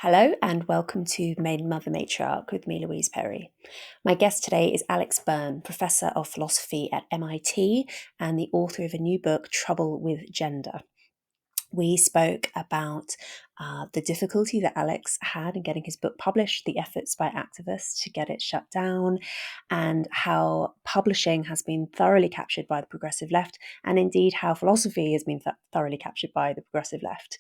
Hello and welcome to Maiden, Matriarch with me, Louise Perry. My guest today is Alex Byrne, Professor of Philosophy at MIT and the author of a new book, Trouble with Gender. We spoke about the difficulty that Alex had in getting his book published, the efforts by activists to get it shut down, and how publishing has been thoroughly captured by the progressive left, and indeed how philosophy has been thoroughly captured by the progressive left.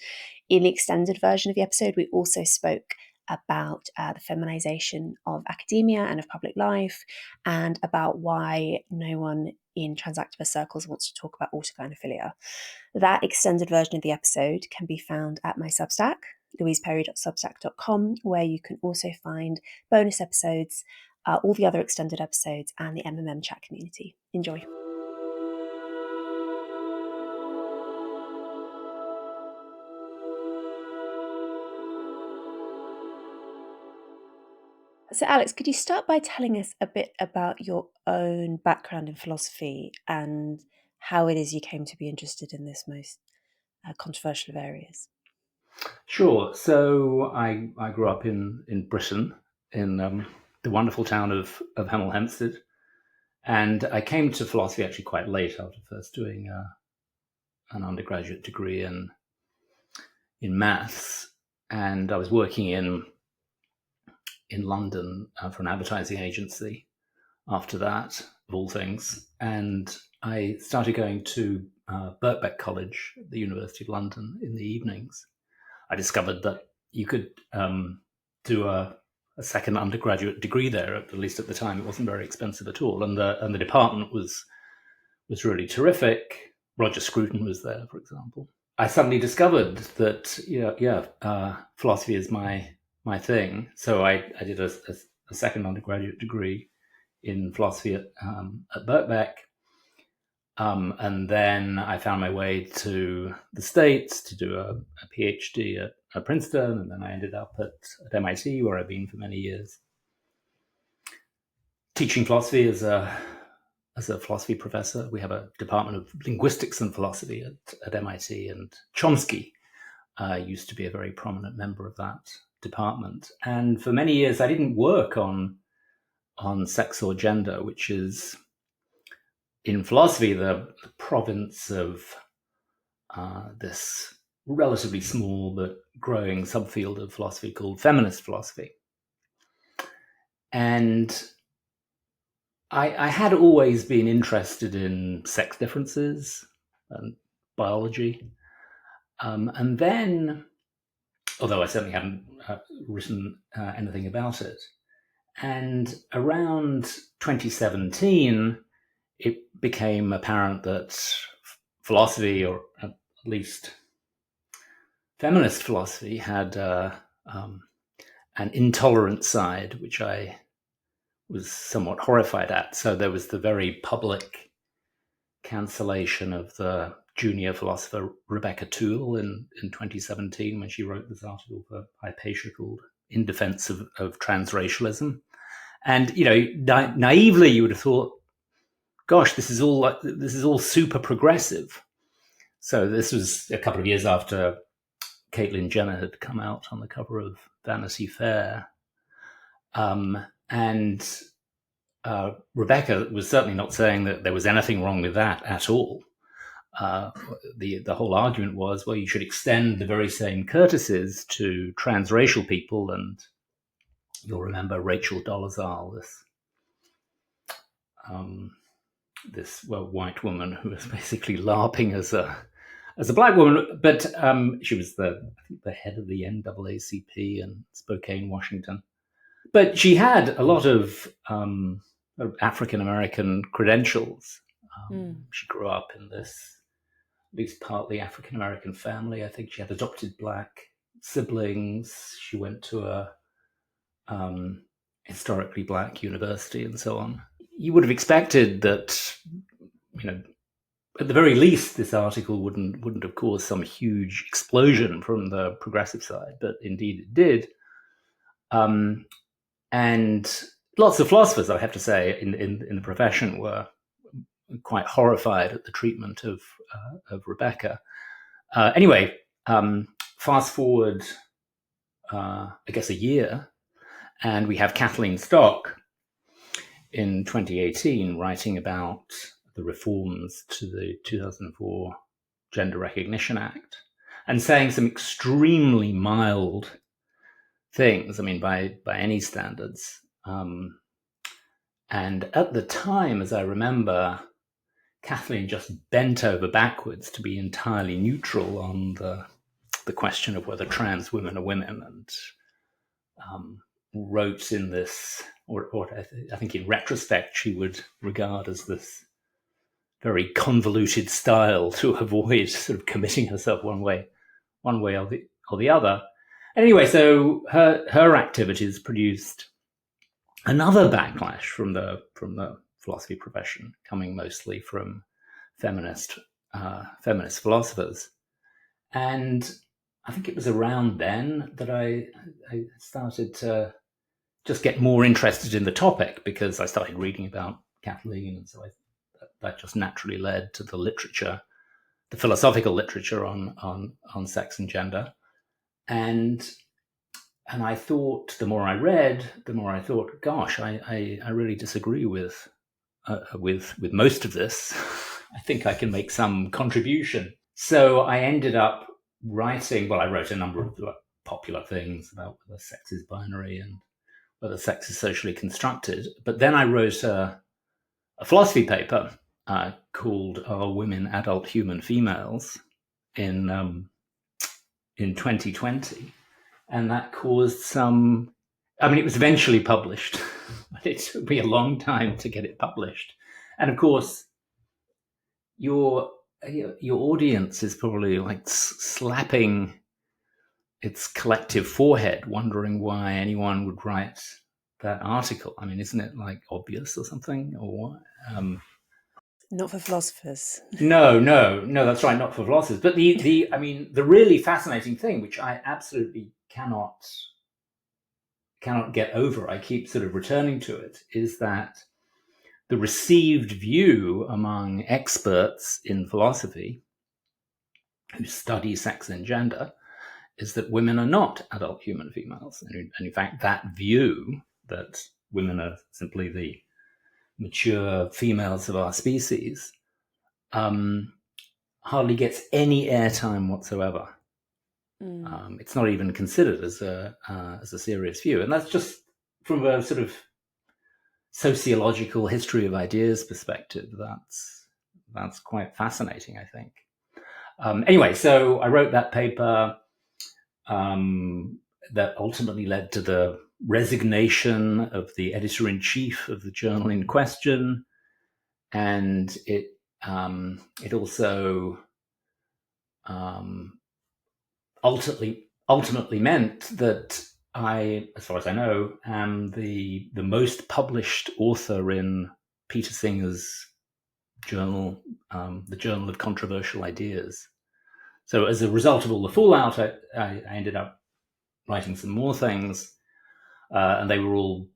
In the extended version of the episode, we also spoke about the feminization of academia and of public life, and about why no one in trans activist circles wants to talk about autogynephilia. That extended version of the episode can be found at my Substack, louiseperry.substack.com, where you can also find bonus episodes, all the other extended episodes, and the MMM chat community. Enjoy. So, Alex, could you start by telling us a bit about your own background in philosophy and how it is you came to be interested in this most controversial of areas? Sure. So I grew up in Britain, in the wonderful town of Hemel Hempstead, and I came to philosophy actually quite late after first doing an undergraduate degree in maths, and I was working in London for an advertising agency after that, of all things, and I started going to Birkbeck College at the University of London in the evenings. I discovered that you could do a second undergraduate degree there. At least at the time, it wasn't very expensive at all, and the department was really terrific. Roger Scruton was there, for example. I suddenly discovered that philosophy is my thing. So I did a second undergraduate degree in philosophy at Birkbeck. And then I found my way to the States to do a PhD at Princeton, and then I ended up at MIT, where I've been for many years, teaching philosophy as a philosophy professor. We have a department of linguistics and philosophy at MIT, and Chomsky used to be a very prominent member of that department. And for many years, I didn't work on sex or gender, which is in philosophy the province of this relatively small but growing subfield of philosophy called feminist philosophy. And I had always been interested in sex differences and biology. And then, although I certainly hadn't written anything about it, and around 2017, it became apparent that philosophy, or at least feminist philosophy, had an intolerant side, which I was somewhat horrified at. So there was the very public cancellation of the junior philosopher Rebecca Toole in 2017, when she wrote this article for Hypatia called "In Defense of Transracialism." And naively, you would have thought, gosh, this is all super progressive. So this was a couple of years after Caitlyn Jenner had come out on the cover of Vanity Fair. And Rebecca was certainly not saying that there was anything wrong with that at all. The whole argument was, well, you should extend the very same courtesies to transracial people. And you'll remember Rachel Dolezal, this white woman who was basically LARPing as a black woman, but she was the head of the NAACP in Spokane, Washington. But she had a lot of African-American credentials. She grew up in this, at least partly African-American family. I think she had adopted black siblings. She went to a historically black university and so on. You would have expected that, at the very least, this article wouldn't have caused some huge explosion from the progressive side, but indeed it did. And lots of philosophers, I have to say, in the profession were quite horrified at the treatment of Rebecca. Anyway, fast forward I guess, a year. And we have Kathleen Stock in 2018 writing about the reforms to the 2004 Gender Recognition Act and saying some extremely mild things, I mean, by any standards. And at the time, as I remember, Kathleen just bent over backwards to be entirely neutral on the question of whether trans women are women, and wrote in this, or I think in retrospect, she would regard as this very convoluted style to avoid sort of committing herself one way or the other. Anyway, so her activities produced another backlash from the philosophy profession, coming mostly from feminist philosophers. And I think it was around then that I started to just get more interested in the topic, because I started reading about Kathleen, and so that just naturally led to the literature, the philosophical literature on sex and gender. And I thought, the more I read, the more I thought, gosh, I really disagree with most of this. I think I can make some contribution. So I ended up writing. Well, I wrote a number of popular things about whether sex is binary and whether sex is socially constructed. But then I wrote a philosophy paper called "Are Women Adult Human Females?" in 2020. And that caused some, I mean, it was eventually published, but it took me a long time to get it published. And of course, your audience is probably like slapping its collective forehead, wondering why anyone would write that article. I mean, isn't it like obvious or something, or what? Not for philosophers. No, that's right, not for philosophers. But I mean, the really fascinating thing, which I absolutely cannot get over, I keep sort of returning to it, is that the received view among experts in philosophy who study sex and gender is that women are not adult human females. And in fact, that view, that women are simply the mature females of our species, hardly gets any airtime whatsoever. It's not even considered as a serious view. And that's just from a sort of sociological history of ideas perspective. That's quite fascinating, I think. Anyway, so I wrote that paper that ultimately led to the resignation of the editor-in-chief of the journal in question, and it also ultimately meant that I, as far as I know, am the most published author in Peter Singer's journal, the Journal of Controversial Ideas. So as a result of all the fallout, I ended up writing some more things, and they were all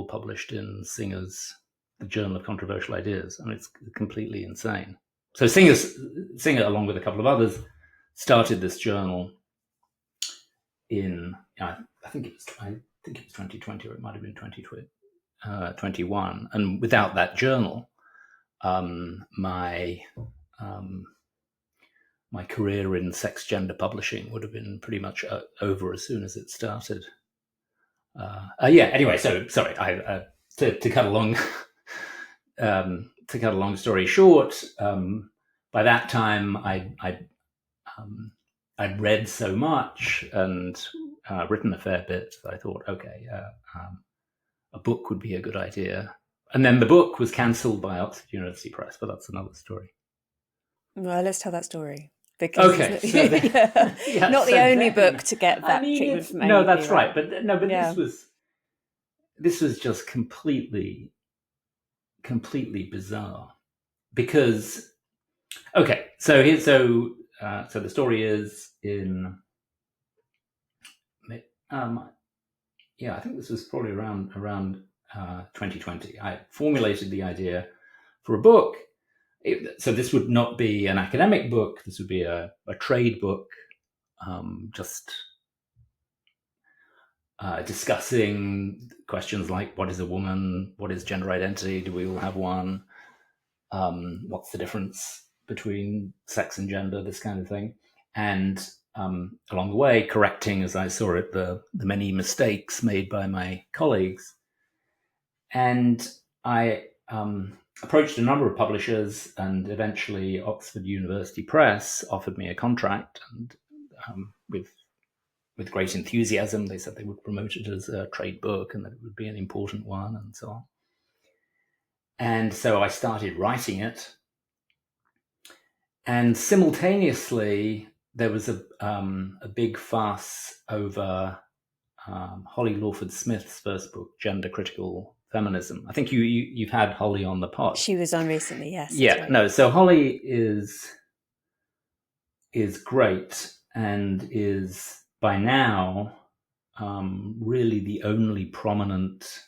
published in Singer's The Journal of Controversial Ideas. I mean, it's completely insane. So Singer, along with a couple of others, started this journal in I think it was 2020, or it might have been 2021. And without that journal, my career in sex gender publishing would have been pretty much over as soon as it started. Anyway, so sorry. To cut a long story short, by that time I'd read so much and written a fair bit that I thought, okay, a book would be a good idea. And then the book was cancelled by Oxford University Press, but that's another story. Well, let's tell that story. Because okay, not the only book to get that treatment from AUP. No, that's right. But yeah. This was just completely bizarre. Because so the story is in I think this was probably around 2020. I formulated the idea for a book. So this would not be an academic book. This would be a trade book, just discussing questions like what is a woman, what is gender identity, do we all have one, what's the difference between sex and gender, this kind of thing. And along the way, correcting, as I saw it, the many mistakes made by my colleagues. And I approached a number of publishers, and eventually Oxford University Press offered me a contract. And with great enthusiasm, they said they would promote it as a trade book and that it would be an important one, and so on. And so I started writing it. And simultaneously, there was a big fuss over Holly Lawford Smith's first book, Gender Critical Feminism. I think you've had Holly on the pod. She was on recently, yes. Yeah, right. No. So Holly is great and is by now really the only prominent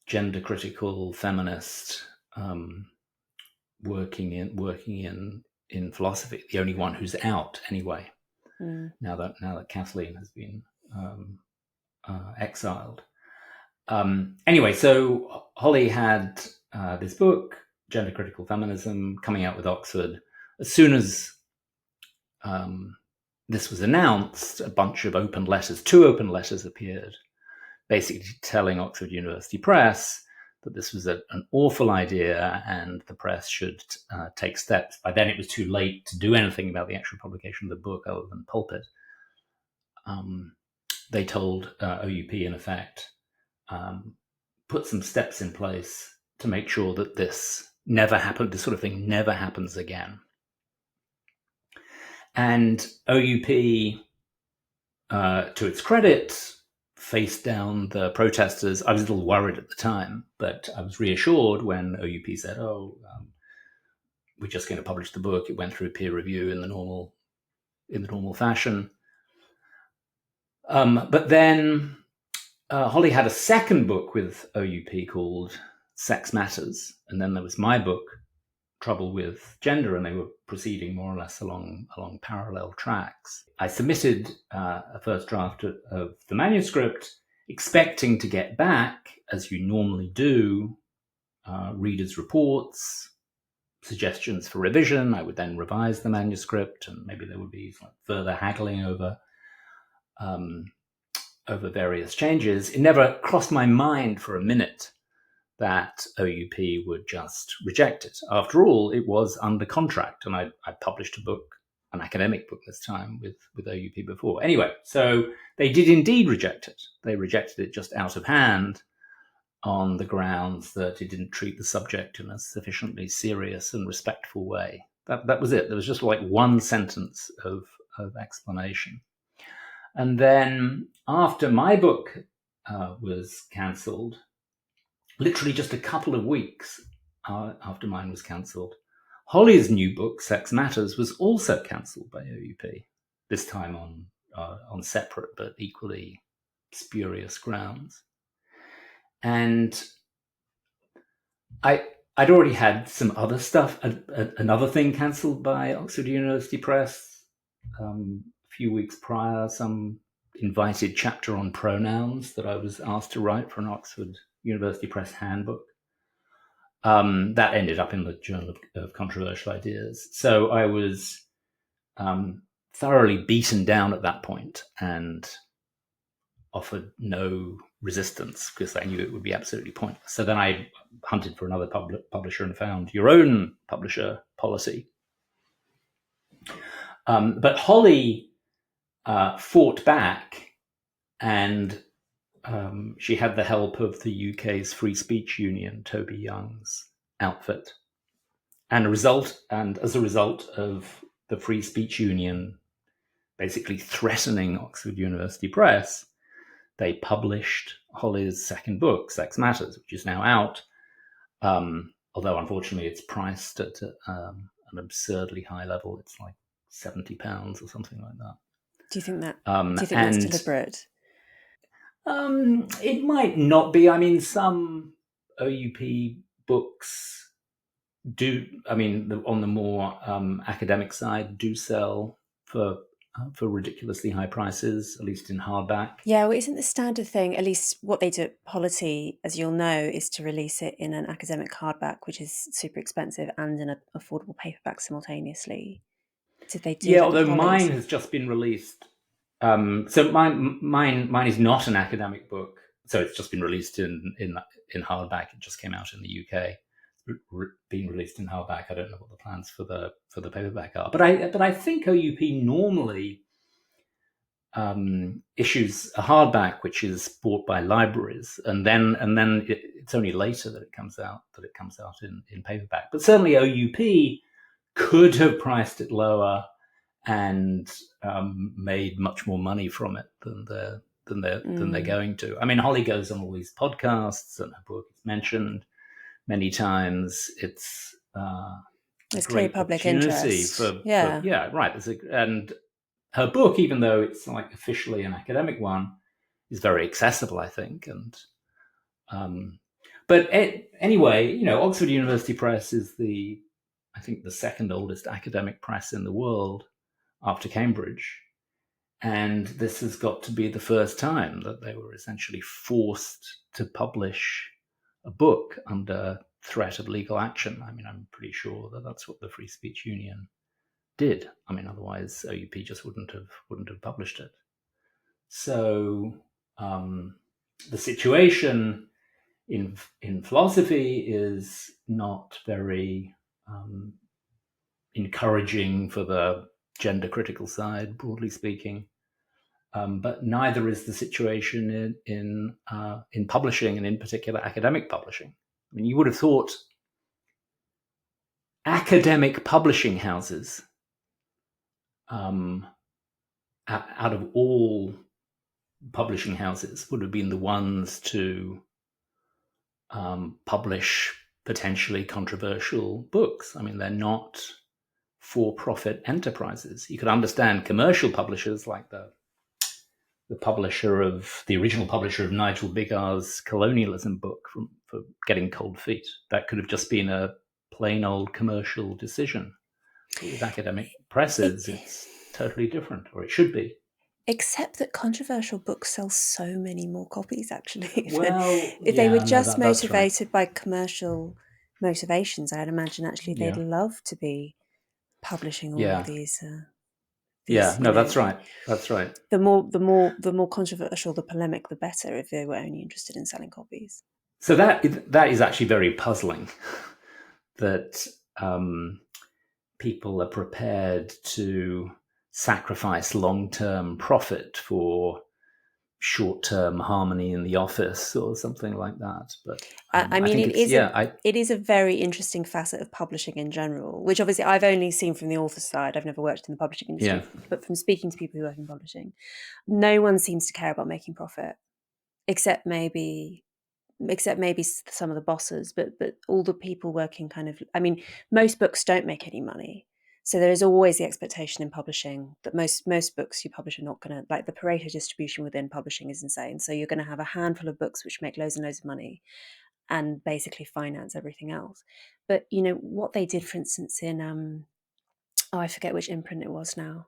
gender critical feminist working in philosophy. The only one who's out anyway. Now that Kathleen has been exiled. Anyway, so Holly had this book, Gender Critical Feminism, coming out with Oxford. As soon as this was announced, a bunch of two open letters appeared, basically telling Oxford University Press that this was an awful idea and the press should take steps. By then it was too late to do anything about the actual publication of the book other than pulp it. They told OUP, in effect, put some steps in place to make sure that this sort of thing never happens again. And OUP, to its credit, faced down the protesters. I was a little worried at the time, but I was reassured when OUP said, we're just going to publish the book. It went through peer review in the normal fashion. But then Holly had a second book with OUP called Sex Matters. And then there was my book, Trouble with Gender, and they were proceeding more or less along parallel tracks. I submitted a first draft of the manuscript, expecting to get back, as you normally do, readers' reports, suggestions for revision. I would then revise the manuscript, and maybe there would be further haggling over various changes. It never crossed my mind for a minute that OUP would just reject it. After all, it was under contract, and I published a book, an academic book this time, with OUP before. Anyway, so they did indeed reject it. They rejected it just out of hand on the grounds that it didn't treat the subject in a sufficiently serious and respectful way. That was it. There was just one sentence of explanation. And then after my book was cancelled, literally just a couple of weeks after mine was cancelled, Holly's new book, Sex Matters, was also cancelled by OUP, this time on separate but equally spurious grounds. And I'd already had some other stuff, another thing cancelled by Oxford University Press a few weeks prior, some invited chapter on pronouns that I was asked to write for an Oxford University Press handbook. That ended up in the Journal of Controversial Ideas. So I was thoroughly beaten down at that point and offered no resistance because I knew it would be absolutely pointless. So then I hunted for another publisher and found your own publisher, Policy. But Holly fought back, and she had the help of the UK's Free Speech Union, Toby Young's outfit. And as a result of the Free Speech Union basically threatening Oxford University Press, they published Holly's second book, Sex Matters, which is now out, although unfortunately it's priced at an absurdly high level. It's like £70 or something like that. Do you think that's deliberate? It might not be. I mean, some OUP books do, on the more academic side, do sell for for ridiculously high prices, at least in hardback. Yeah, well, isn't the standard thing, at least what they do at Polity, as you'll know, is to release it in an academic hardback, which is super expensive, and in an affordable paperback simultaneously. Did they do Yeah, that with although Holly's? mine has just been released. So mine is not an academic book. So it's just been released in hardback. It just came out in the UK. Being released in hardback. I don't know what the plans for the paperback are, but I think OUP normally issues a hardback which is bought by libraries, and then it's only later that it comes out in paperback. But certainly OUP could have priced it lower and made much more money from it than they're going to. I mean, Holly goes on all these podcasts, and her book is mentioned many times. It's There's clear great public opportunity interest. for Yeah. right. And her book, even though it's like officially an academic one, is very accessible, I think. And but anyway, Oxford University Press is I think the second oldest academic press in the world after Cambridge. And this has got to be the first time that they were essentially forced to publish a book under threat of legal action. I mean, I'm pretty sure that that's what the Free Speech Union did. I mean, otherwise OUP just wouldn't have published it. So the situation in philosophy is not very encouraging for the gender critical side, broadly speaking. But neither is the situation in publishing, and in particular academic publishing. I mean, you would have thought academic publishing houses, out of all publishing houses, would have been the ones to publish potentially controversial books. I mean, they're not for-profit enterprises. You could understand commercial publishers like the original publisher of Nigel Biggar's colonialism book for getting cold feet. That could have just been a plain old commercial decision. But with academic presses, it's totally different, or it should be. Except that controversial books sell so many more copies, actually. Well, if they were no, just that's right. motivated by commercial motivations, I'd imagine actually they'd love to be publishing all of these. That's right. That's right. The more controversial the polemic, the better. If they were only interested in selling copies. So that is actually very puzzling. That people are prepared to sacrifice long-term profit for short-term harmony in the office or something like that. But I mean, it is a very interesting facet of publishing in general, which obviously I've only seen from the author side. I've never worked in the publishing industry, but from speaking to people who work in publishing, no one seems to care about making profit, except maybe some of the bosses, but all the people working I mean, most books don't make any money. So there is always the expectation in publishing that most books you publish are not going to, like, the Pareto distribution within publishing is insane. So you're going to have a handful of books which make loads and loads of money and basically finance everything else. But what they did, for instance, in I forget which imprint it was now.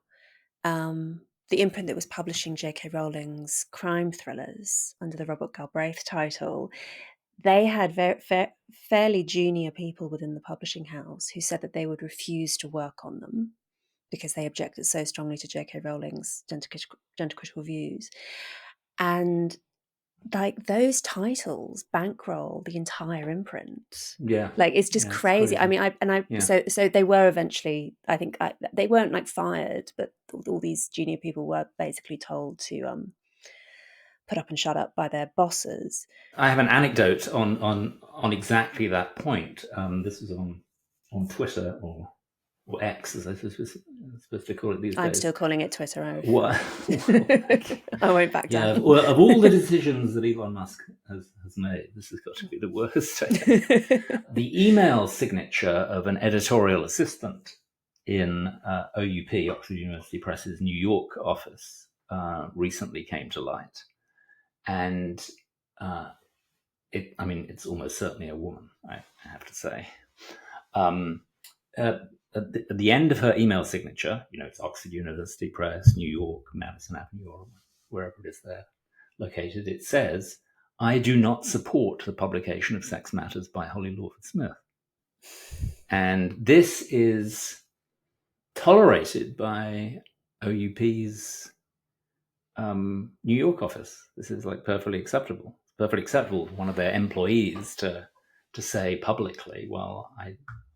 The imprint that was publishing J.K. Rowling's crime thrillers under the Robert Galbraith title, they had fairly junior people within the publishing house who said that they would refuse to work on them because they objected so strongly to J.K. Rowling's gender critical views. And like, those titles bankroll the entire imprint. Like, it's just crazy. I mean, so they were eventually, I think, they weren't like fired, but all these junior people were basically told to put up and shut up by their bosses. I have an anecdote on exactly that point. This was on Twitter or X, as I was supposed to call it these days. I'm still calling it Twitter. I won't back down. Of all the decisions that Elon Musk has made, this has got to be the worst. The email signature of an editorial assistant in OUP, Oxford University Press's New York office, recently came to light. And it's almost certainly a woman, I have to say. at the end of her email signature, it's Oxford University Press, New York, Madison Avenue, or wherever it is they're located, it says, "I do not support the publication of Sex Matters by Holly Lawford Smith." And this is tolerated by OUP's New York office. This is like perfectly acceptable. It's perfectly acceptable for one of their employees to say publicly, well,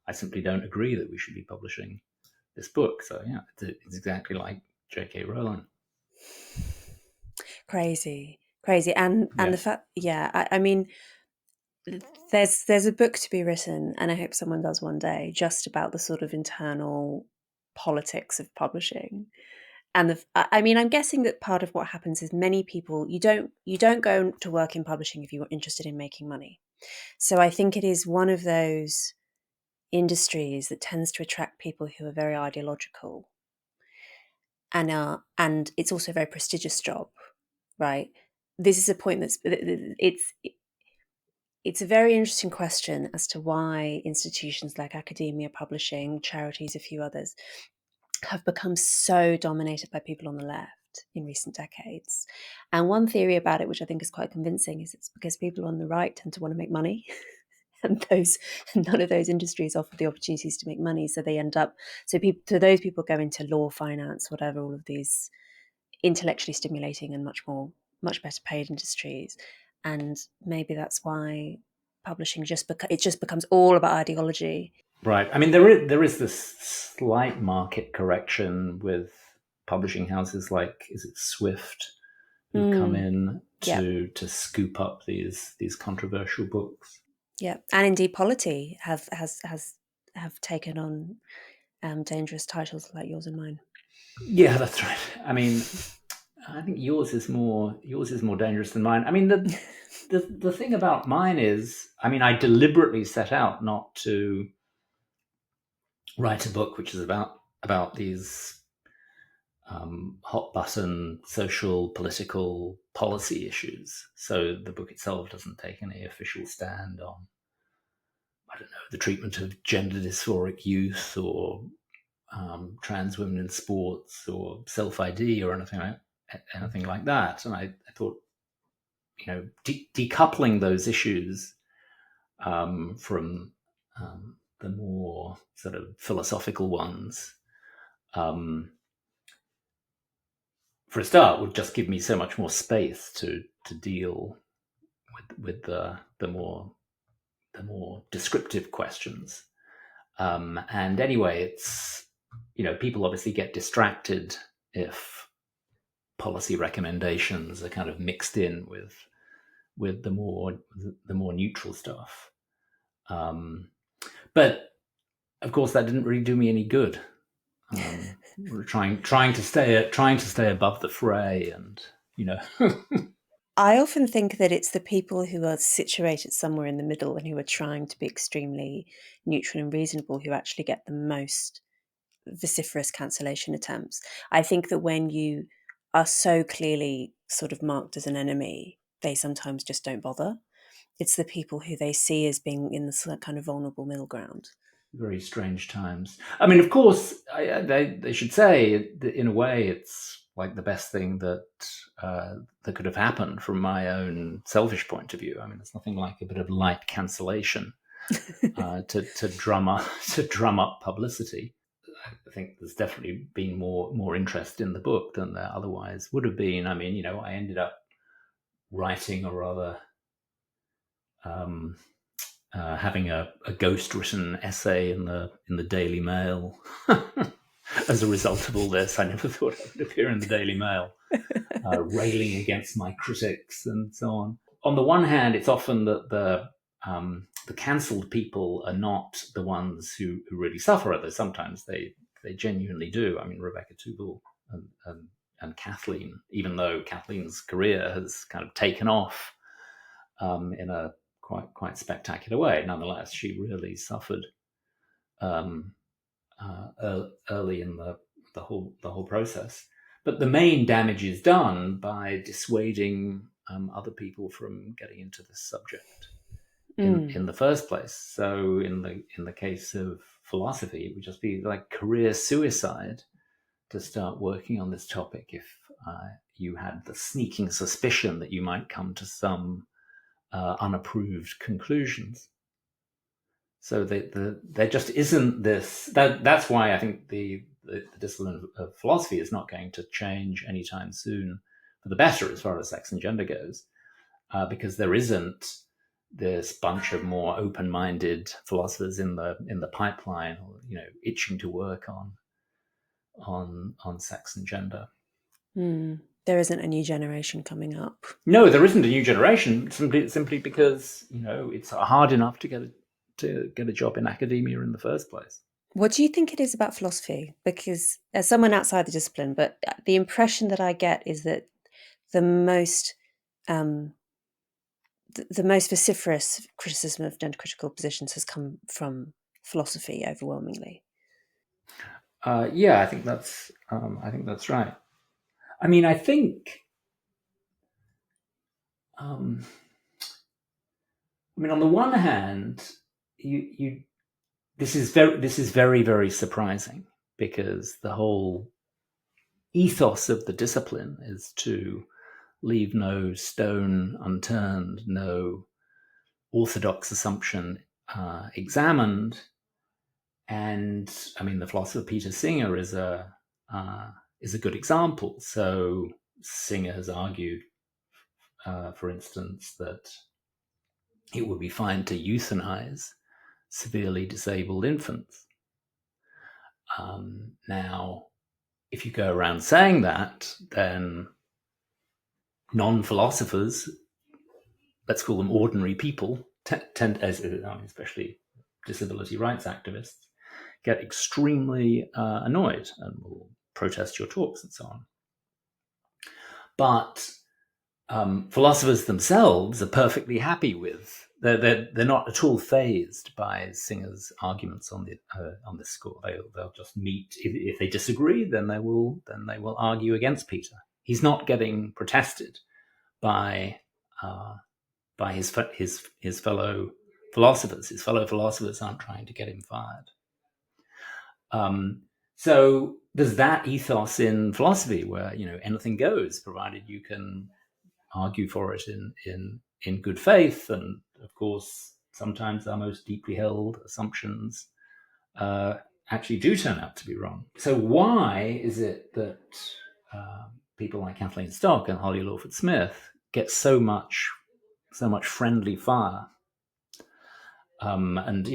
I simply don't agree that we should be publishing this book. So yeah, it's exactly like J.K. Rowling. Crazy. And Yeah. the fact, I mean, there's a book to be written, and I hope someone does one day, just about the sort of internal politics of publishing. And I mean, I'm guessing that part of what happens is many people, you don't go to work in publishing if you're interested in making money. So I think it is one of those industries that tends to attract people who are very ideological, and it's also a very prestigious job, right? This is a point it's a very interesting question as to why institutions like academia, publishing, charities, a few others, have become so dominated by people on the left in recent decades. And one theory about it, which I think is quite convincing, is it's because people on the right tend to want to make money. And none of those industries offer the opportunities to make money. So they end up, those people go into law, finance, whatever, all of these intellectually stimulating and much better paid industries. And maybe that's why publishing it just becomes all about ideology. Right. I mean, there is this slight market correction with publishing houses like, is it Swift, who come in to scoop up these controversial books. Yeah, and indeed, Polity have taken on dangerous titles like yours and mine. Yeah, that's right. I mean, I think yours is more dangerous than mine. I mean, the thing about mine is, I mean, I deliberately set out not to write a book which is about these hot button social, political, policy issues. So the book itself doesn't take any official stand on, I don't know, the treatment of gender dysphoric youth or trans women in sports or self-ID or anything like that. And I thought, decoupling those issues from the more sort of philosophical ones, for a start, would just give me so much more space to deal with the more descriptive questions. And anyway, it's, people obviously get distracted if policy recommendations are kind of mixed in with the more neutral stuff. But of course, that didn't really do me any good. We're trying to stay above the fray, and I often think that it's the people who are situated somewhere in the middle and who are trying to be extremely neutral and reasonable who actually get the most vociferous cancellation attempts. I think that when you are so clearly sort of marked as an enemy, they sometimes just don't bother. It's the people who they see as being in this kind of vulnerable middle ground. Very strange times. I mean, of course, they should say that in a way it's like the best thing that could have happened from my own selfish point of view. I mean, there's nothing like a bit of light cancellation to drum up publicity. I think there's definitely been more interest in the book than there otherwise would have been. I mean, I ended up writing a rather having a ghostwritten essay in the Daily Mail as a result of all this. I never thought I would appear in the Daily Mail, railing against my critics and so on. On the one hand, it's often that the cancelled people are not the ones who really suffer, although sometimes they genuinely do. I mean, Rebecca Tubal and Kathleen, even though Kathleen's career has kind of taken off in a quite spectacular way, nonetheless, she really suffered early in the whole process. But the main damage is done by dissuading other people from getting into this subject in the first place. So in the case of philosophy. It would just be like career suicide to start working on this topic if you had the sneaking suspicion that you might come to some unapproved conclusions. So there just isn't this. That's why I think the discipline of philosophy is not going to change anytime soon for the better as far as sex and gender goes, because there isn't this bunch of more open-minded philosophers in the pipeline, or itching to work on sex and gender. There isn't a new generation coming up. No, there isn't a new generation simply because it's hard enough to get a job in academia in the first place. What do you think it is about philosophy? Because as someone outside the discipline, but the impression that I get is that the most vociferous criticism of gender critical positions has come from philosophy overwhelmingly. Yeah, I think that's right. I mean, I think. On the one hand, this is very, very surprising, because the whole ethos of the discipline is to leave no stone unturned, no orthodox assumption examined. And I mean, the philosopher Peter Singer is a good example. So Singer has argued, for instance, that it would be fine to euthanize severely disabled infants. Now, if you go around saying that, then non-philosophers, let's call them ordinary people, tend, especially disability rights activists, get extremely annoyed and will protest your talks and so on. But philosophers themselves are perfectly happy with. They're not at all fazed by Singer's arguments on this score. They'll just meet. If they disagree, then they will argue against Peter. He's not getting protested by his fellow philosophers. His fellow philosophers aren't trying to get him fired. So there's that ethos in philosophy where anything goes, provided you can argue for it in good faith. And of course, sometimes our most deeply held assumptions actually do turn out to be wrong. So why is it that people like Kathleen Stock and Holly Lawford Smith get so much friendly fire? And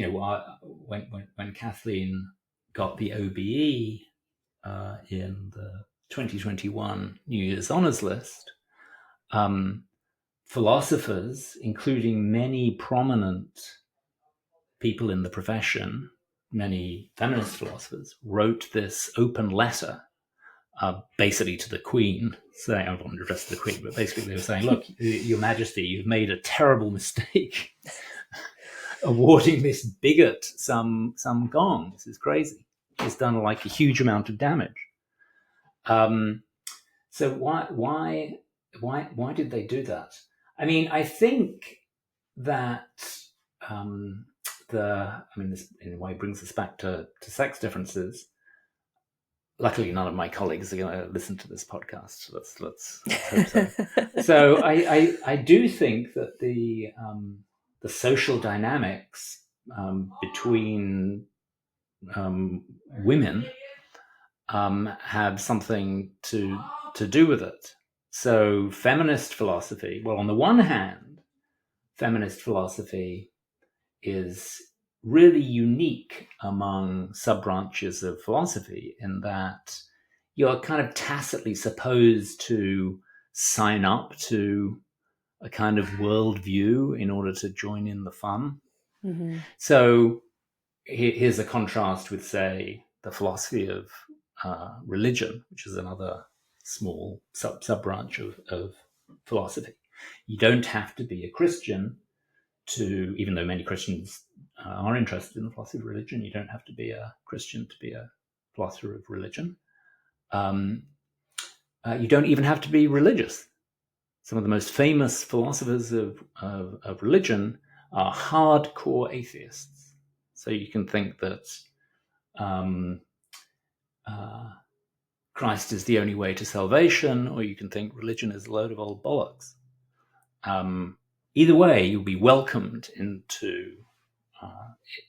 when Kathleen got the OBE in the 2021 New Year's Honours List, philosophers, including many prominent people in the profession, many feminist philosophers, wrote this open letter, basically to the Queen, saying, I don't want to address the Queen, but basically they were saying, look, Your Majesty, you've made a terrible mistake awarding this bigot some gong. This is crazy. It's done like a huge amount of damage. So why did they do that? I mean, I think that this in a way brings us back to sex differences. Luckily, none of my colleagues are going to listen to this podcast. Let's hope so. So I do think that the social dynamics between women have something to do with it. So feminist philosophy, well, on the one hand, feminist philosophy is really unique among sub-branches of philosophy in that you're kind of tacitly supposed to sign up to a kind of worldview in order to join in the fun. Mm-hmm. So here's a contrast with, say, the philosophy of religion, which is another small sub-branch of philosophy. You don't have to be a Christian to, even though many Christians are interested in the philosophy of religion, you don't have to be a Christian to be a philosopher of religion. You don't even have to be religious. Some of the most famous philosophers of religion are hardcore atheists. So you can think that Christ is the only way to salvation, or you can think religion is a load of old bollocks. Either way, you'll be welcomed into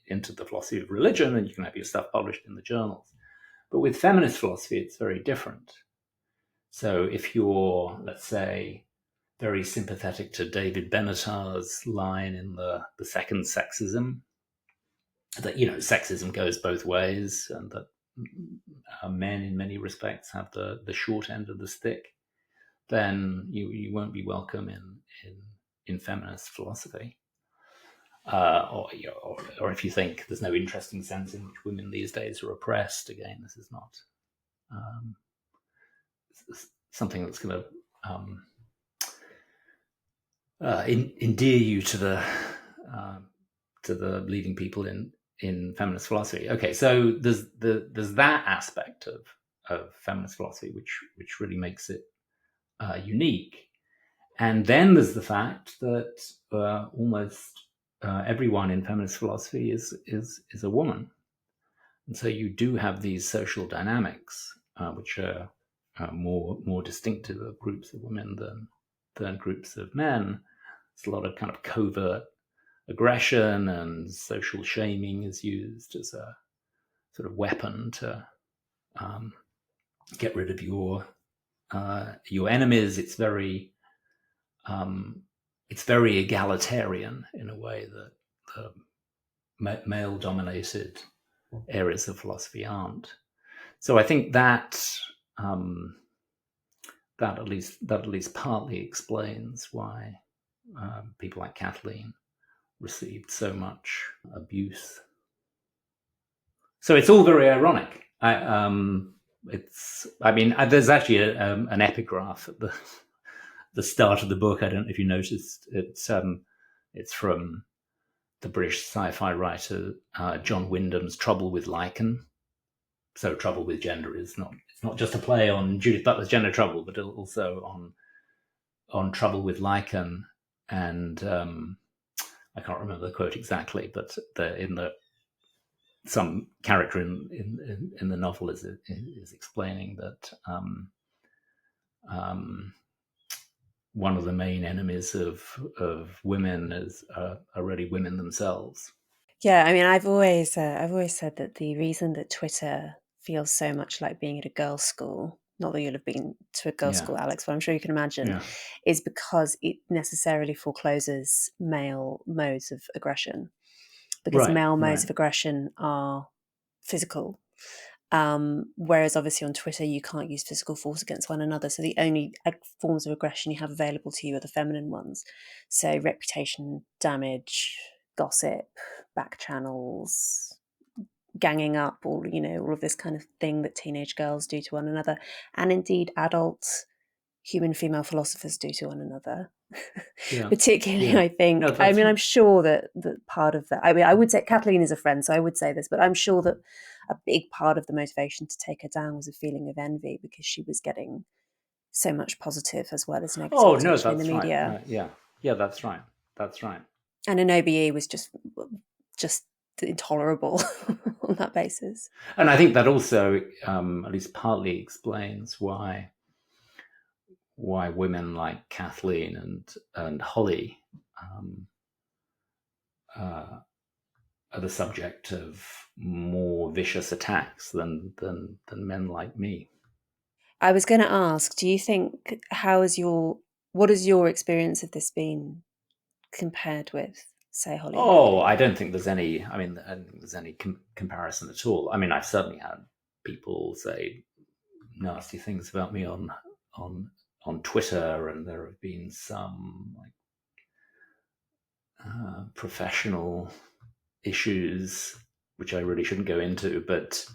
the philosophy of religion, and you can have your stuff published in the journals. But with feminist philosophy, it's very different. So if you're, let's say, very sympathetic to David Benatar's line in the second sexism, that, sexism goes both ways, and that men in many respects have the short end of the stick, then you won't be welcome in feminist philosophy. Or if you think there's no interesting sense in which women these days are oppressed, again, this is not something that's going to endear you to the leading people in feminist philosophy. Okay, so there's that aspect of feminist philosophy which really makes it unique, and then there's the fact that almost everyone in feminist philosophy is a woman, and so you do have these social dynamics which are more distinctive of groups of women than groups of men. It's a lot of kind of covert aggression, and social shaming is used as a sort of weapon to get rid of your enemies. It's very egalitarian in a way that the male-dominated areas of philosophy aren't. So I think that at least partly explains why people like Kathleen received so much abuse. So it's all very ironic. There's actually an epigraph at the start of the book. I don't know if you noticed. It's from the British sci-fi writer John Wyndham's Trouble with Lichen. So Trouble with Gender it's not just a play on Judith Butler's Gender Trouble, but also on Trouble with Lichen. And I can't remember the quote exactly, but some character in the novel is explaining that one of the main enemies of women are really women themselves. Yeah, I mean, I've always said that the reason that Twitter feels so much like being at a girls' school, not that you'll have been to a girls' school, Alex, but I'm sure you can imagine, is because it necessarily forecloses male modes of aggression. Because male modes of aggression are physical. Whereas obviously on Twitter, you can't use physical force against one another. So the only forms of aggression you have available to you are the feminine ones. So reputation damage, gossip, back channels, ganging up, all of this kind of thing that teenage girls do to one another, and indeed adult human female philosophers do to one another. Particularly, I think. No, I mean, I'm sure that part of that. I mean, I would say Kathleen is a friend, so I would say this, but I'm sure that a big part of the motivation to take her down was a feeling of envy because she was getting so much positive as well as negative attention in the media. Yeah, that's right. And an OBE was just intolerable on that basis. And I think that also at least partly explains why women like Kathleen and Holly are the subject of more vicious attacks than men like me. I was going to ask, do you think what has your experience of this been compared with, say, Holly? I don't think there's any. I don't think there's any comparison at all. I mean, I've certainly had people say nasty things about me on Twitter, and there have been some professional issues which I really shouldn't go into, but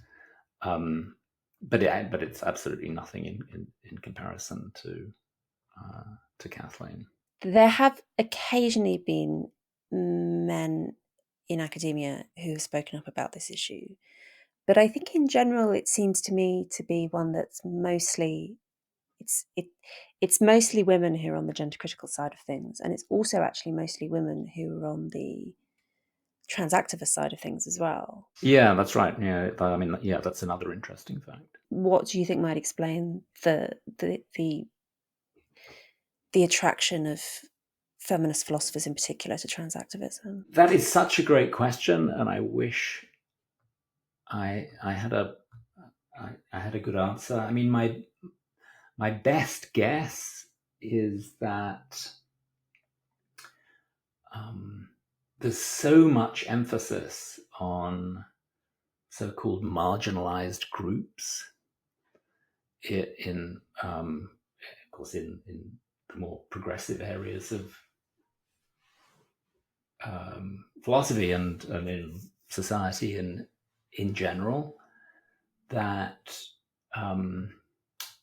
it's absolutely nothing in comparison to Kathleen. There have occasionally been men in academia who have spoken up about this issue, but I think in general it seems to me to be one that's mostly it's mostly women who are on the gender critical side of things, and it's also actually mostly women who are on the transactivist side of things as well. Yeah, that's right. Yeah, I mean, yeah, that's another interesting fact. What do you think might explain the attraction of feminist philosophers in particular to transactivism? That is such a great question, and I wish I had a good answer. I mean, my best guess is that there's so much emphasis on so-called marginalized groups of course, in the more progressive areas of philosophy and in society in general, that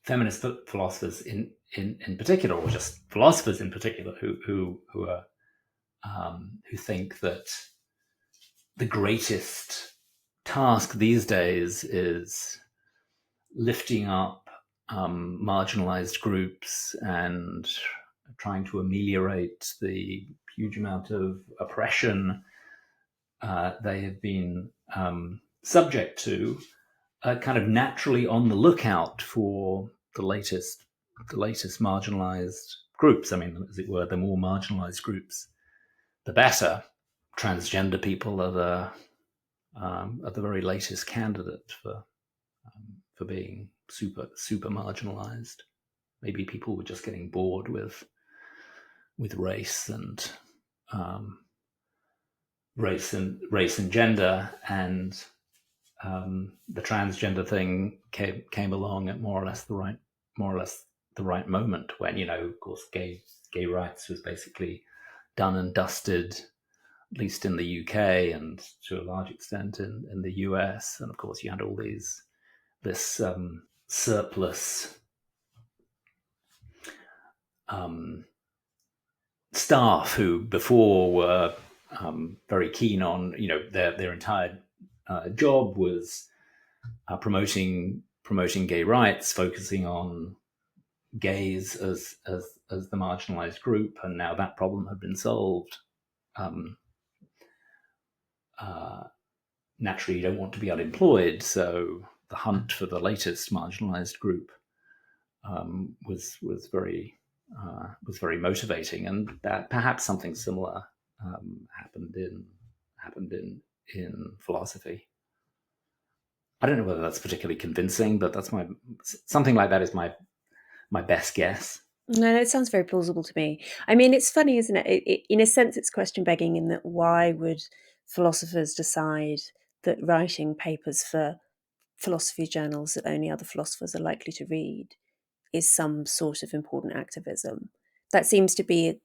feminist philosophers in particular, or just philosophers in particular, who think that the greatest task these days is lifting up marginalized groups and trying to ameliorate the huge amount of oppression they have been subject to, kind of naturally on the lookout for the latest marginalized groups. I mean, as it were, the more marginalized groups, the better. Transgender people are the very latest candidate for being super marginalized. Maybe people were just getting bored with race and race and gender, and the transgender thing came along at more or less the right moment, when, of course, gay rights was basically done and dusted, at least in the UK and to a large extent in the US. And of course, you had all this surplus staff who before were very keen on, their entire job was promoting gay rights, focusing on gays as the marginalized group, and now that problem had been solved. Naturally, you don't want to be unemployed, so the hunt for the latest marginalized group was very motivating, and that perhaps something similar happened in philosophy. I don't know whether that's particularly convincing, but that's something like that is my best guess. No, it sounds very plausible to me. I mean, it's funny, isn't it? In a sense, it's question begging, in that why would philosophers decide that writing papers for philosophy journals that only other philosophers are likely to read is some sort of important activism? That seems to be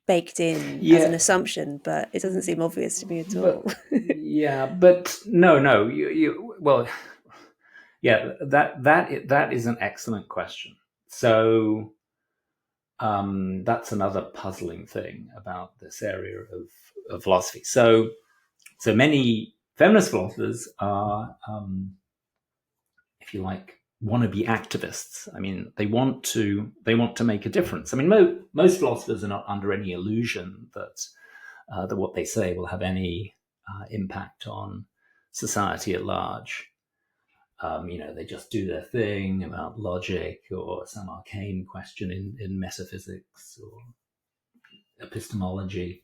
baked in as an assumption, but it doesn't seem obvious to me at all. Yeah, but no, well, yeah, that is an excellent question. So that's another puzzling thing about this area of philosophy. So many feminist philosophers are, if you like, wannabe activists. I mean, they want to make a difference. I mean, most philosophers are not under any illusion that what they say will have any impact on society at large. They just do their thing about logic or some arcane question in metaphysics or epistemology,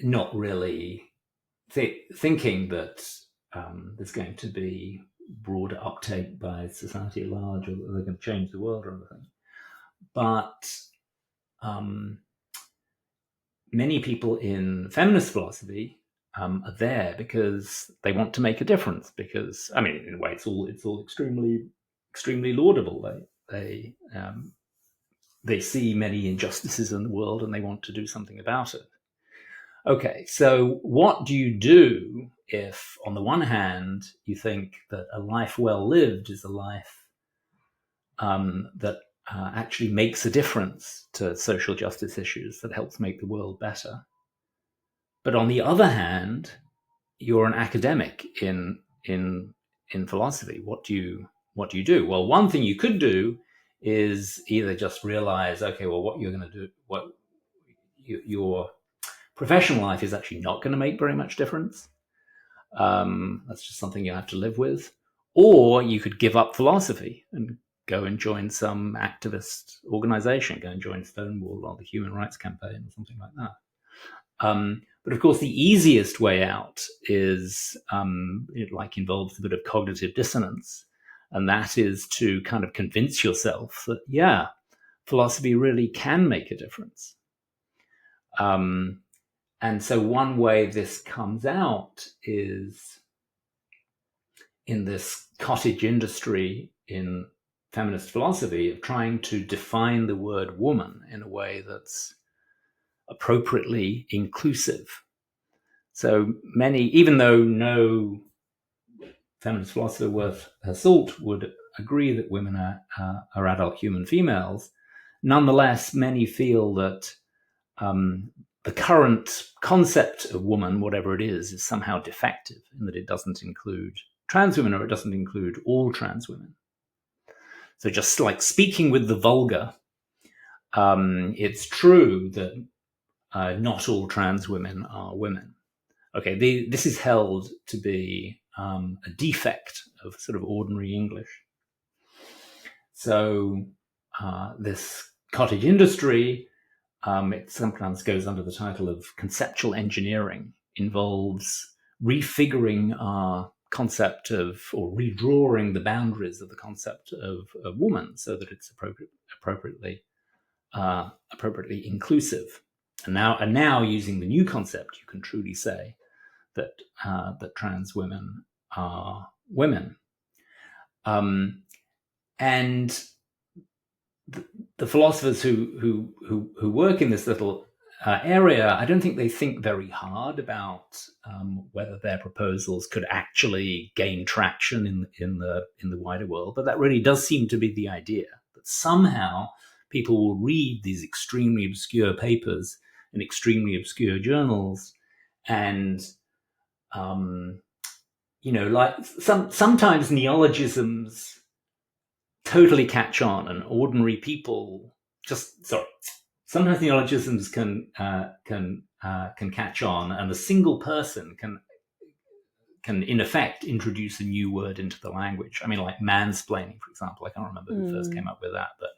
not really thinking that there's going to be broader uptake by society at large, or that they're going to change the world or anything. But many people in feminist philosophy are there because they want to make a difference. Because, I mean, in a way, it's all extremely laudable. They see many injustices in the world and they want to do something about it. Okay, so what do you do if, on the one hand, you think that a life well lived is a life that actually makes a difference to social justice issues, that helps make the world better? But on the other hand, you're an academic in philosophy. What do you do? Well, one thing you could do is either just realize, okay, well, what you're going to do, what your professional life is actually not going to make very much difference. That's just something you have to live with. Or you could give up philosophy and go and join some activist organization, go and join Stonewall or the Human Rights Campaign or something like that. But of course, the easiest way out is it involves a bit of cognitive dissonance. And that is to kind of convince yourself that, yeah, philosophy really can make a difference. And so one way this comes out is in this cottage industry in feminist philosophy of trying to define the word woman in a way that's appropriately inclusive. So many, even though no feminist philosopher worth her salt would agree that women are adult human females, nonetheless, many feel that the current concept of woman, whatever it is somehow defective in that it doesn't include trans women, or it doesn't include all trans women. So just like speaking with the vulgar, it's true that not all trans women are women. Okay, this is held to be a defect of sort of ordinary English. So this cottage industry, it sometimes goes under the title of conceptual engineering, involves refiguring our concept of, or redrawing the boundaries of the concept of a woman so that it's appropriately inclusive. And now using the new concept, you can truly say that trans women are women. And the philosophers who work in this little area, I don't think they think very hard about whether their proposals could actually gain traction in the wider world. But that really does seem to be the idea, that somehow people will read these extremely obscure papers in extremely obscure journals, and sometimes neologisms totally catch on, and ordinary people sometimes neologisms can catch on, and a single person can in effect introduce a new word into the language. I mean, like mansplaining, for example. I can't remember who first came up with that, but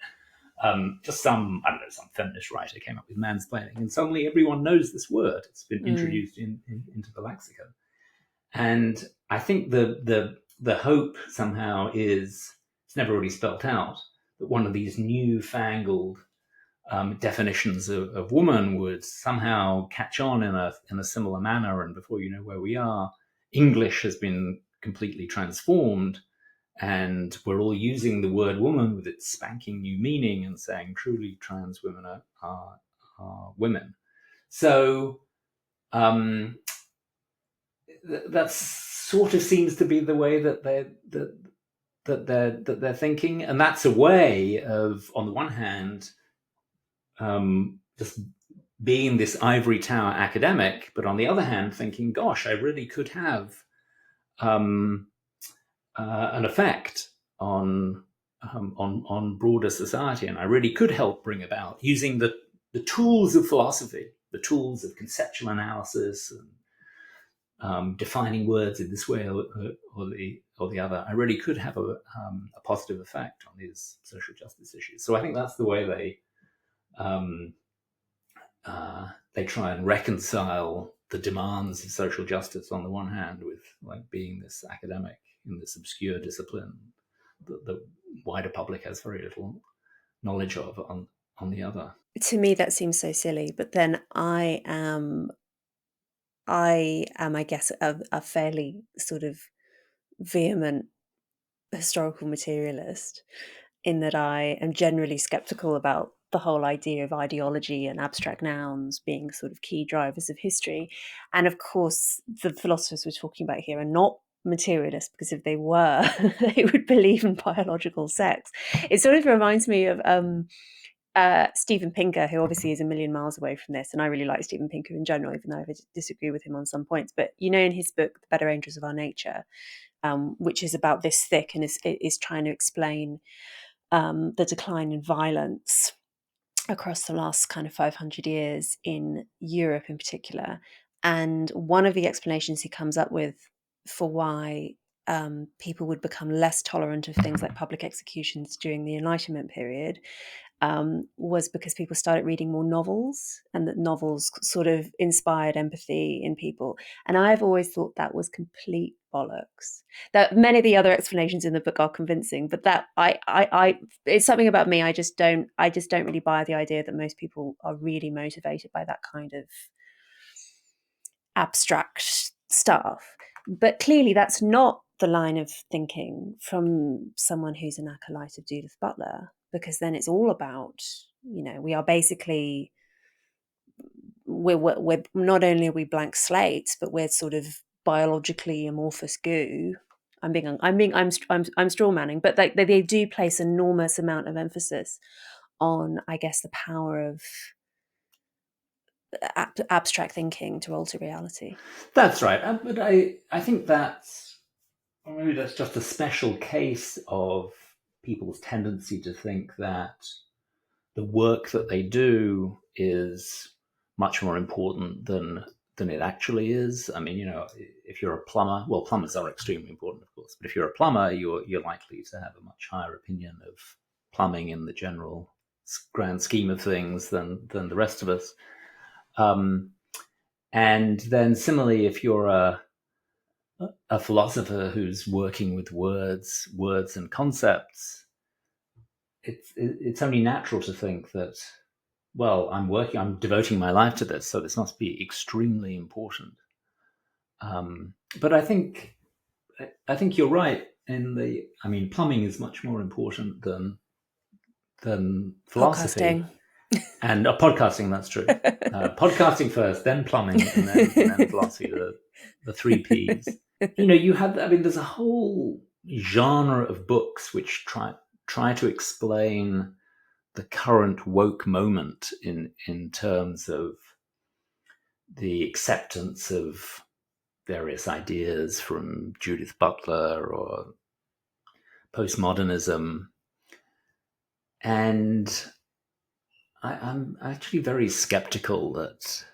just some feminist writer came up with mansplaining, and suddenly everyone knows this word. It's been introduced into the lexicon. And I think the hope somehow is, it's never really spelt out, that one of these newfangled definitions of woman would somehow catch on in a similar manner, and before you know where we are, English has been completely transformed, and we're all using the word woman with its spanking new meaning and saying truly trans women are women. So that sort of seems to be the way that they're thinking, and that's a way of, on the one hand, just being this ivory tower academic, but on the other hand, thinking, "Gosh, I really could have an effect on broader society, and I really could help bring about using the tools of philosophy, the tools of conceptual analysis, and defining words in this way or the other. I really could have a positive effect on these social justice issues." So I think that's the way they try and reconcile the demands of social justice on the one hand with being this academic in this obscure discipline that the wider public has very little knowledge of on the other. To me, that seems so silly, but then I am, I guess, a fairly sort of vehement historical materialist, in that I am generally skeptical about the whole idea of ideology and abstract nouns being sort of key drivers of history. And of course, the philosophers we're talking about here are not materialists, because if they were, they would believe in biological sex. It sort of reminds me of Steven Pinker, who obviously is a million miles away from this, and I really like Steven Pinker in general, even though I disagree with him on some points. But in his book, The Better Angels of Our Nature, which is about this thick and is trying to explain the decline in violence across the last kind of 500 years in Europe in particular. And one of the explanations he comes up with for why people would become less tolerant of things like public executions during the Enlightenment period was because people started reading more novels, and that novels sort of inspired empathy in people. And I've always thought that was complete bollocks. That many of the other explanations in the book are convincing, but that it's something about me. I just don't really buy the idea that most people are really motivated by that kind of abstract stuff. But clearly, that's not the line of thinking from someone who's an acolyte of Judith Butler, because then it's all about, we are basically, we're not only are we blank slates, but we're sort of biologically amorphous goo. I'm straw manning, but they do place enormous amount of emphasis on, I guess, the power of abstract thinking to alter reality. That's right. But I think maybe that's just a special case of people's tendency to think that the work that they do is much more important than it actually is. I mean, if you're a plumber, well, plumbers are extremely important, of course, but if you're a plumber, you're likely to have a much higher opinion of plumbing in the general grand scheme of things than the rest of us. And then similarly, if you're a philosopher who's working with words and concepts, it's only natural to think that, well, I'm devoting my life to this, so this must be extremely important. But I think you're right plumbing is much more important than philosophy. Podcasting. And podcasting, that's true. Podcasting first, then plumbing, and then philosophy, the three Ps. There's a whole genre of books which try to explain the current woke moment in terms of the acceptance of various ideas from Judith Butler or postmodernism. And I'm actually very skeptical that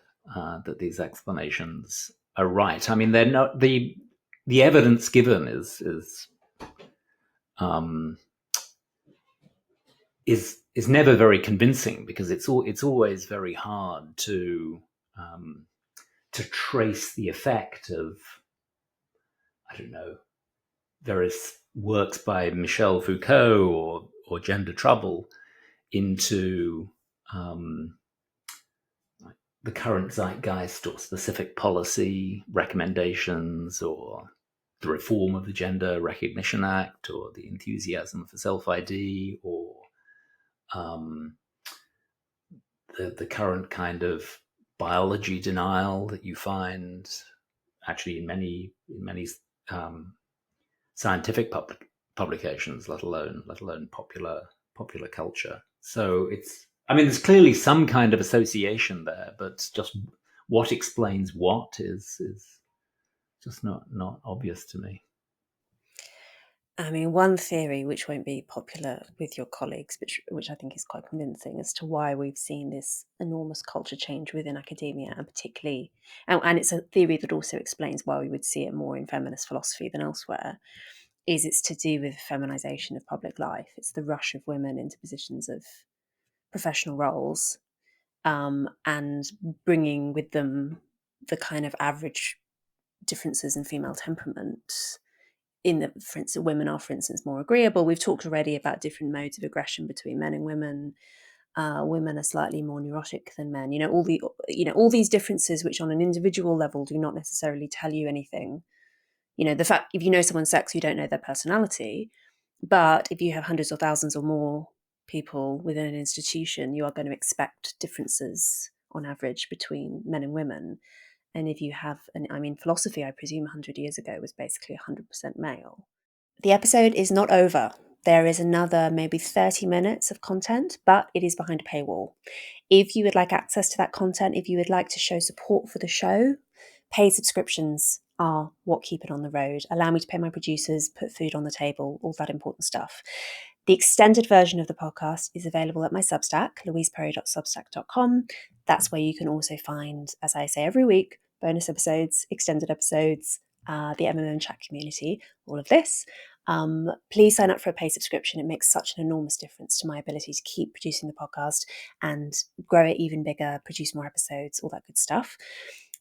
these explanations are right. I mean, they're not the evidence given is never very convincing, because it's always very hard to trace the effect of, I don't know, various works by Michel Foucault or Gender Trouble into the current zeitgeist or specific policy recommendations, or the reform of the Gender Recognition Act, or the enthusiasm for self-ID, or the current kind of biology denial that you find actually in many scientific publications, let alone popular culture. So there's clearly some kind of association there, but just what explains what is just not obvious to me. I mean, one theory which won't be popular with your colleagues, which I think is quite convincing as to why we've seen this enormous culture change within academia, and particularly, and it's a theory that also explains why we would see it more in feminist philosophy than elsewhere, is it's to do with feminization of public life. It's the rush of women into positions of professional roles, and bringing with them the kind of average differences in female temperament. For instance, women are, for instance, more agreeable. We've talked already about different modes of aggression between men and women. Women are slightly more neurotic than men. All these differences, which on an individual level do not necessarily tell you anything. The fact, if you know someone's sex, you don't know their personality. But if you have hundreds or thousands or more people within an institution, you are going to expect differences on average between men and women. And if you have, philosophy, I presume 100 years ago was basically 100% male. The episode is not over. There is another maybe 30 minutes of content, but it is behind a paywall. If you would like access to that content, if you would like to show support for the show, paid subscriptions are what keep it on the road. Allow me to pay my producers, put food on the table, all that important stuff. The extended version of the podcast is available at my Substack, louiseperry.substack.com. That's where you can also find, as I say every week, bonus episodes, extended episodes, the MMM chat community, all of this. Please sign up for a paid subscription. It makes such an enormous difference to my ability to keep producing the podcast and grow it even bigger, produce more episodes, all that good stuff.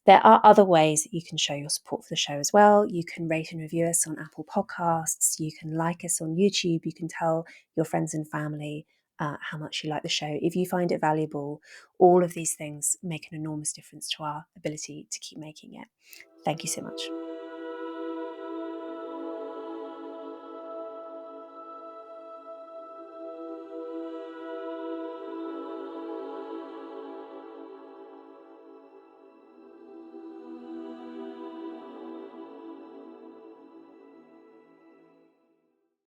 There are other ways that you can show your support for the show as well. You can rate and review us on Apple Podcasts. You can like us on YouTube. You can tell your friends and family how much you like the show. If you find it valuable, all of these things make an enormous difference to our ability to keep making it. Thank you so much.